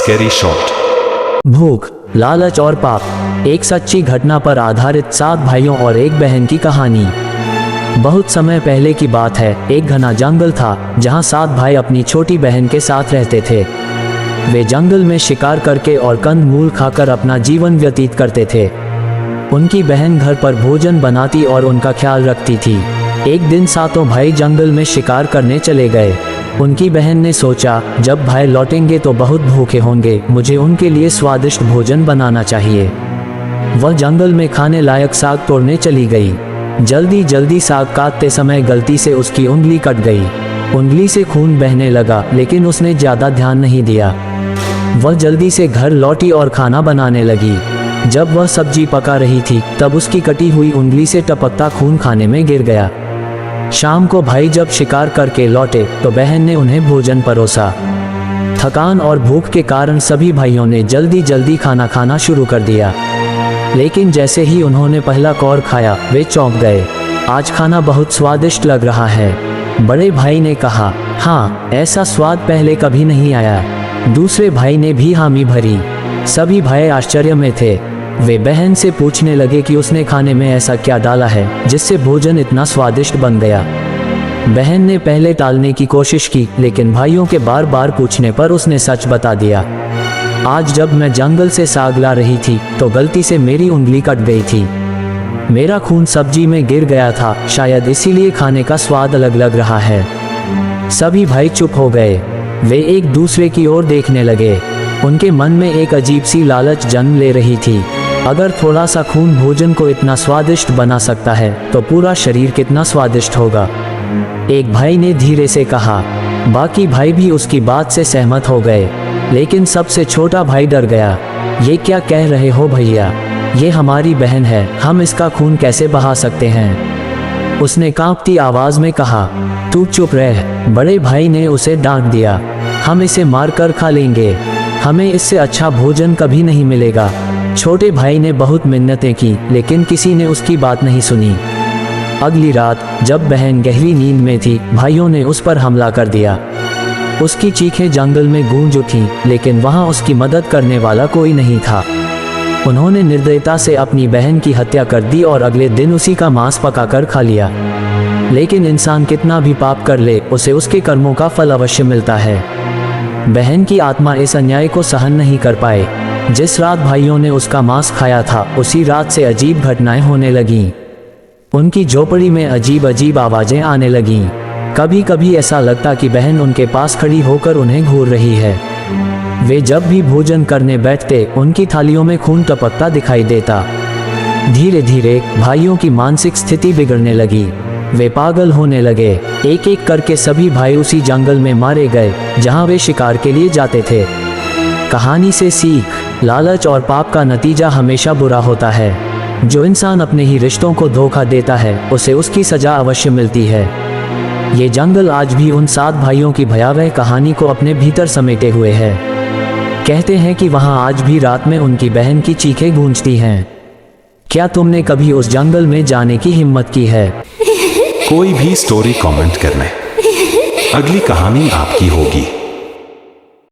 Scary shot. भूख, लालच और पाप, एक सच्ची घटना पर आधारित 7 भाइयों और एक बहन की कहानी। बहुत समय पहले की बात है। एक घना जंगल था जहां 7 भाई अपनी छोटी बहन के साथ रहते थे। वे जंगल में शिकार करके और कंद मूल खाकर अपना जीवन व्यतीत करते थे। उनकी बहन घर पर भोजन बनाती और उनका ख्याल रखती थी। एक दिन 7 भाई जंगल में शिकार करने चले गए। उनकी बहन ने सोचा, जब भाई लौटेंगे तो बहुत भूखे होंगे, मुझे उनके लिए स्वादिष्ट भोजन बनाना चाहिए। वह जंगल में खाने लायक साग तोड़ने चली गई। जल्दी जल्दी साग काटते समय गलती से उसकी उंगली कट गई। उंगली से खून बहने लगा, लेकिन उसने ज़्यादा ध्यान नहीं दिया। वह जल्दी से घर लौटी और खाना बनाने लगी। जब वह सब्जी पका रही थी, तब उसकी कटी हुई उंगली से टपकता खून खाने में गिर गया। शाम को भाई जब शिकार करके लौटे तो बहन ने उन्हें भोजन परोसा। थकान और भूख के कारण सभी भाइयों ने जल्दी जल्दी खाना खाना शुरू कर दिया। लेकिन जैसे ही उन्होंने पहला कौर खाया, वे चौंक गए। आज खाना बहुत स्वादिष्ट लग रहा है। बड़े भाई ने कहा, हाँ, ऐसा स्वाद पहले कभी नहीं आया। दूसरे भाई ने भी हामी भरी। सभी भाई आश्चर्य में थे। वे बहन से पूछने लगे कि उसने खाने में ऐसा क्या डाला है जिससे भोजन इतना स्वादिष्ट बन गया। बहन ने पहले टालने की कोशिश की, लेकिन भाइयों के बार बार पूछने पर उसने सच बता दिया। आज जब मैं जंगल से साग ला रही थी तो गलती से मेरी उंगली कट गई थी। मेरा खून सब्जी में गिर गया था, शायद इसीलिए खाने का स्वाद अलग लग रहा है। सभी भाई चुप हो गए। वे एक दूसरे की ओर देखने लगे। उनके मन में एक अजीब सी लालच जन्म ले रही थी। अगर थोड़ा सा खून भोजन को इतना स्वादिष्ट बना सकता है तो पूरा शरीर कितना स्वादिष्ट होगा। एक भाई ने धीरे से कहा। बाकी भाई भी उसकी बात से सहमत हो गए, लेकिन सबसे छोटा भाई डर गया। ये क्या कह रहे हो भैया? ये हमारी बहन है, हम इसका खून कैसे बहा सकते हैं? उसने कांपती आवाज में कहा। तू चुप रह, बड़े भाई ने उसे डांट दिया। हम इसे मारकर खा लेंगे, हमें इससे अच्छा भोजन कभी नहीं मिलेगा। छोटे भाई ने बहुत मिन्नतें की, लेकिन किसी ने उसकी बात नहीं सुनी। अगली रात जब बहन गहरी नींद में थी, भाइयों ने उस पर हमला कर दिया। उसकी चीखें जंगल में गूंज उठीं, लेकिन वहां उसकी मदद करने वाला कोई नहीं था। उन्होंने निर्दयता से अपनी बहन की हत्या कर दी और अगले दिन उसी का मांस पकाकर खा लिया। लेकिन इंसान कितना भी पाप कर ले, उसे उसके कर्मों का फल अवश्य मिलता है। बहन की आत्मा इस अन्याय को सहन नहीं कर पाए। जिस रात भाइयों ने उसका मांस खाया था, उसी रात से अजीब घटनाएं होने लगीं। उनकी झोपड़ी में अजीब अजीब आवाजें आने लगीं। कभी कभी ऐसा लगता कि बहन उनके पास खड़ी होकर उन्हें घूर रही है। वे जब भी भोजन करने बैठते, उनकी थालियों में खून टपकता दिखाई देता। धीरे धीरे भाइयों की मानसिक स्थिति बिगड़ने लगी। वे पागल होने लगे। एक एक करके सभी भाई उसी जंगल में मारे गए जहां वे शिकार के लिए जाते थे। कहानी से सीख, लालच और पाप का नतीजा हमेशा बुरा होता है। जो इंसान अपने ही रिश्तों को धोखा देता है, उसे उसकी सजा अवश्य मिलती है। ये जंगल आज भी उन 7 भाइयों की भयावह कहानी को अपने भीतर समेटे हुए है। कहते हैं कि वहां आज भी रात में उनकी बहन की चीखें गूंजती हैं। क्या तुमने कभी उस जंगल में जाने की हिम्मत की है? कोई भी स्टोरी कमेंट करना, अगली कहानी आपकी होगी।